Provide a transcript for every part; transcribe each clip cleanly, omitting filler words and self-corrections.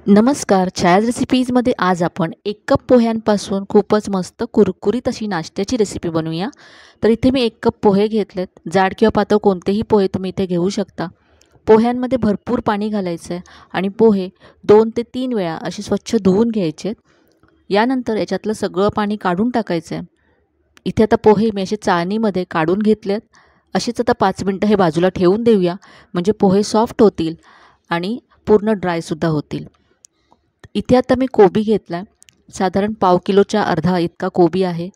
नमस्कार. छायाज रेसिपीजमध्ये आज आपण 1 कप पोह्यांपासून खूपच मस्त कुरकुरीत अशी नाश्त्याची रेसिपी बनवूया. तर इथे मी 1 कप पोहे घेतलेत. जाड किंवा पातळ कोणतेही पोहे तुम्ही इथे घेऊ शकता. पोह्यांमध्ये भरपूर पाणी घालायचं आहे आणि पोहे 2 ते 3 वेळा असे स्वच्छ धुवून घ्यायचे. यानंतर याच्यातलं सगळं पाणी काढून टाकायचं आहे. इथे आता पोहे मी असे चाळणीमध्ये काढून घेतलेत. असेच आता 5 मिनटं हे बाजूला ठेवून देऊया, म्हणजे पोहे सॉफ्ट होतील आणि पूर्ण ड्रायसुद्धा होतील. इथे आता मी कोबी घेतला आहे. साधारण पाव किलोच्या अर्धा इतका कोबी आहे.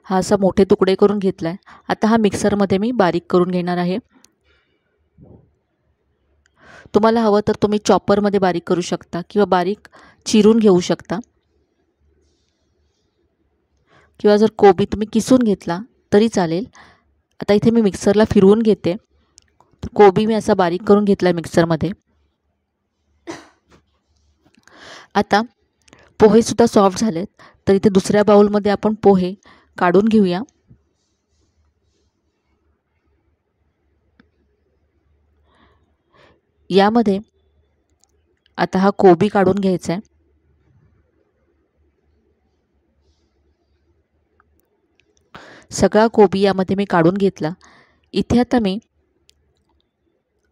हा असा मोठे तुकडे करून घेतला आहे. आता हा मिक्सरमध्ये मी बारीक करून घेणार आहे. तुम्हाला हवं तर तुम्ही चॉपरमध्ये बारीक करू शकता किंवा बारीक चिरून घेऊ शकता, किंवा जर कोबी तुम्ही किसून घेतला तरी चालेल. आता इथे मी मिक्सरला फिरवून घेते. कोबी मी असा बारीक करून घेतला आहे मिक्सरमध्ये. आता पोहेसुद्धा सॉफ्ट झालेत, तर इथे दुसऱ्या बाउलमध्ये आपण पोहे काढून घेऊया. यामध्ये आता हा कोबी काढून घ्यायचा आहे. सगळा कोबी यामध्ये मी काढून घेतला. इथे आता मी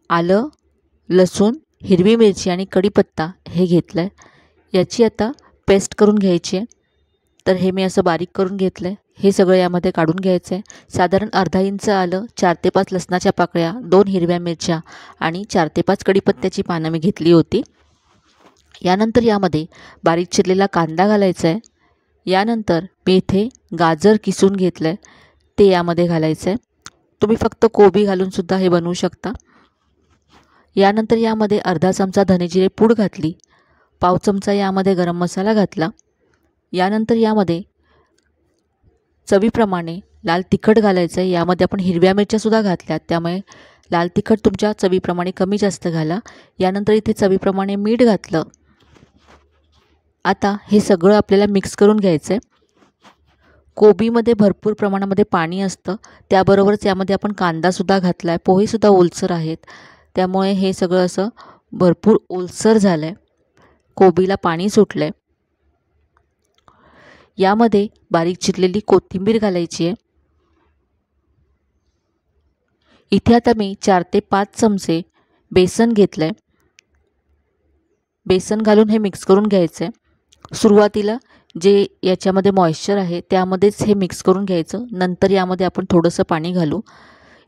आलं, लसूण, हिरवी मिरची आणि कढीपत्ता हे घेतलं आहे. याची आता पेस्ट करून घ्यायची आहे. तर हे मी असं बारीक करून घेतलं आहे. हे सगळं यामध्ये काढून घ्यायचं आहे. साधारण अर्धा इंच आलं, 4 ते 5 लसणाच्या पाकळ्या, 2 हिरव्या मिरच्या आणि 4 ते 5 कढीपत्त्याची पानं मी घेतली होती. यानंतर यामध्ये बारीक चिरलेला कांदा घालायचा आहे. यानंतर मी इथे गाजर किसून घेतलं आहे, ते यामध्ये घालायचं आहे. तुम्ही फक्त कोबी घालूनसुद्धा हे बनवू शकता. यानंतर यामध्ये अर्धा चमचा धनेजिरे पूड घातली, पाव चमचा यामध्ये गरम मसाला घातला. यानंतर यामध्ये चवीप्रमाणे लाल तिखट घालायचं आहे. यामध्ये आपण हिरव्या मिरच्यासुद्धा घातल्यात, त्यामुळे लाल तिखट तुमच्या चवीप्रमाणे कमी जास्त घाला. यानंतर इथे चवीप्रमाणे मीठ घातलं. आता हे सगळं आपल्याला मिक्स करून घ्यायचं आहे. कोबीमध्ये भरपूर प्रमाणामध्ये पाणी असतं, त्याबरोबरच यामध्ये आपण कांदासुद्धा घातला आहे. पोहेसुद्धा ओलसर आहेत, त्यामुळे हे सगळं असं भरपूर ओलसर झालं आहे. कोबीला पाणी सुटलं आहे. यामध्ये बारीक चिरलेली कोथिंबीर घालायची आहे. इथे आता मी 4 ते 5 चमचे बेसन घेतलं आहे. बेसन घालून हे मिक्स करून घ्यायचं आहे. सुरुवातीला जे याच्यामध्ये मॉइश्चर आहे त्यामध्येच हे मिक्स करून घ्यायचं. नंतर यामध्ये आपण थोडंसं पाणी घालू.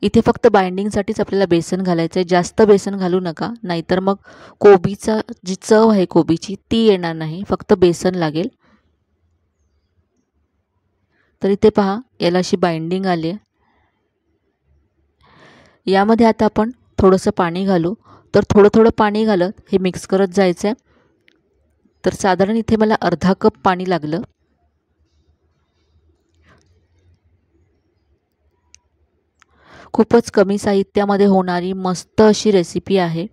इथे फक्त बाइंडिंगसाठीच आपल्याला बेसन घालायचं आहे. जास्त बेसन घालू नका, नाहीतर मग कोबीचा जी चव आहे कोबीची ती येणार नाही, फक्त बेसन लागेल. तर इथे पहा, याला अशी बाइंडिंग आली आहे. यामध्ये आता आपण थोडंसं पाणी घालू. तर थोडं थोडं पाणी घालत हे मिक्स करत जायचं आहे. तर साधारण इथे मला अर्धा कप पाणी लागलं. खूपच कमी साहित्यामध्ये होणारी मस्त अशी रेसिपी आहे.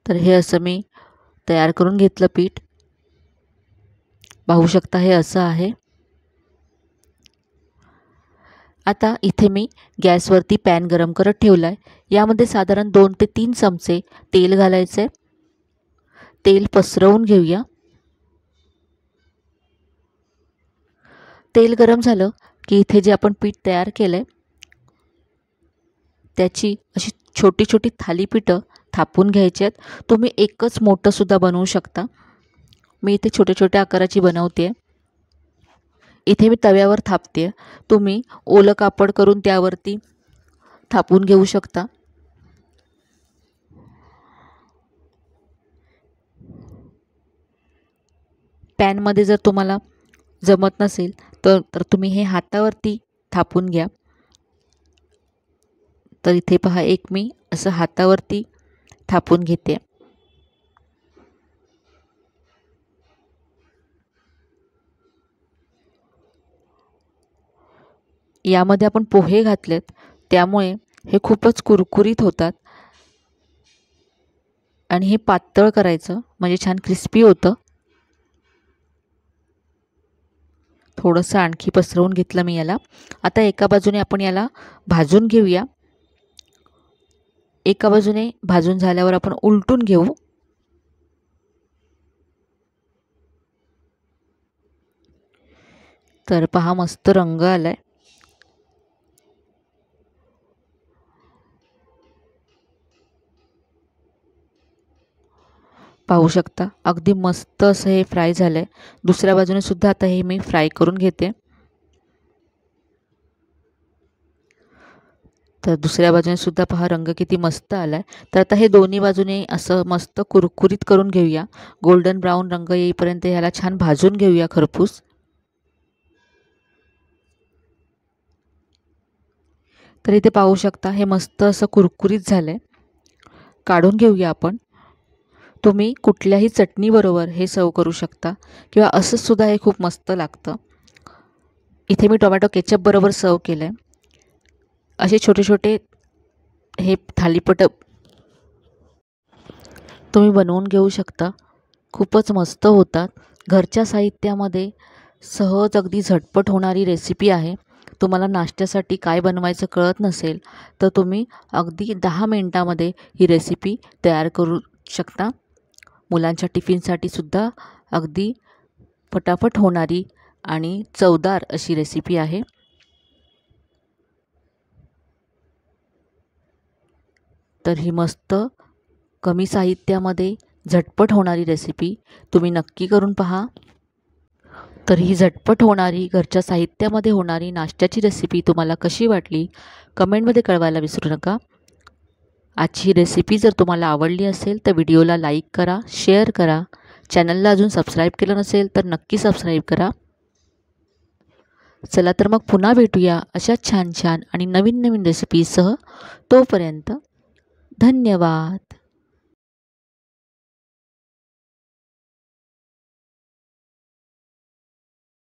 तर हे असं मी तयार करून घेतलं पीठ. पाहू शकता हे असं आहे. आता इथे मी गॅसवरती पॅन गरम करत ठेवला आहे. यामध्ये साधारण 2 ते 3 चमचे तेल घालायचं आहे. तेल पसरवून घेऊया. तेल गरम झालं की इथे जे आपण पीठ तयार केलं आहे त्याची अशी छोटी छोटी थालीपीठं थापून घ्यायची आहेत. तुम्ही एकच मोठंसुद्धा बनवू शकता. मी इथे छोट्या छोट्या आकाराची बनवते आहे. इथे मी तव्यावर थापते आहे. तुम्ही ओलं कापड करून त्यावरती थापून घेऊ शकता. पॅनमध्ये जर तुम्हाला जमत नसेल तर तुम्ही हे हातावरती थापून घ्या. तर इथे पहा, एक मी असं हातावरती थापून घेते. यामध्ये आपण पोहे घातलेत, त्यामुळे हे खूपच कुरकुरीत होतात. आणि हे पातळ करायचं म्हणजे छान क्रिस्पी होतं. थोडंसं आणखी पसरवून घेतलं मी याला. आता एका बाजूने आपण याला भाजून घेऊया. एका बाजूने भाजून झाल्यावर आपण उलटून घेऊ. तर पहा मस्त रंग आलाय. पाहू शकता अगदी मस्त असं हे फ्राय झालंय. दुसऱ्या बाजूने सुद्धा आता हे मी फ्राय करून घेते. तर दुसऱ्या बाजूने सुद्धा पहा रंग किती मस्त आलाय. तर आता हे दोन्ही बाजूने असं मस्त कुरकुरीत करून घेऊया. गोल्डन ब्राऊन रंग येईपर्यंत ह्याला छान भाजून घेऊया खरपूस. तर इथे पाहू शकता हे मस्त असं कुरकुरीत झालंय. काढून घेऊया आपण. तुम्ही कुठल्याही चटणीबरोबर हे सर्व करू शकता किंवा असंच सुद्धा हे खूप मस्त लागतं. इथे मी टोमॅटो केचप बरोबर सर्व केलं आहे. असे छोटे छोटे हे थालीपीठ तुम्ही बनवून घेऊ शकता. खूपच मस्त होतात. घरच्या साहित्यामध्ये सहज अगदी झटपट होणारी रेसिपी आहे. तुम्हाला नाश्त्यासाठी काय बनवायचं कळत नसेल तर तुम्ही अगदी 10 मिनिटामध्ये ही रेसिपी तयार करू शकता. मुलांच्या टिफिनसाठी सुद्धा अगदी फटाफट होणारी आणि चवदार अशी रेसिपी आहे. तर ही मस्त कमी साहित्यामध्ये झटपट होणारी रेसिपी तुम्ही नक्की करून पहा. तर ही झटपट होणारी घरच्या साहित्यामध्ये होणारी नाश्त्याची रेसिपी तुम्हाला कशी वाटली कमेंटमध्ये कळवायला विसरू नका. आजची रेसिपी जर तुम्हाला आवडली असेल तर व्हिडिओला लाईक करा, शेअर करा. चॅनलला अजून सबस्क्राईब केलं नसेल तर नक्की सबस्क्राईब करा. चला तर मग पुन्हा भेटूया अशा छान छान आणि नवीन नवीन रेसिपीसह. तोपर्यंत धन्यवाद.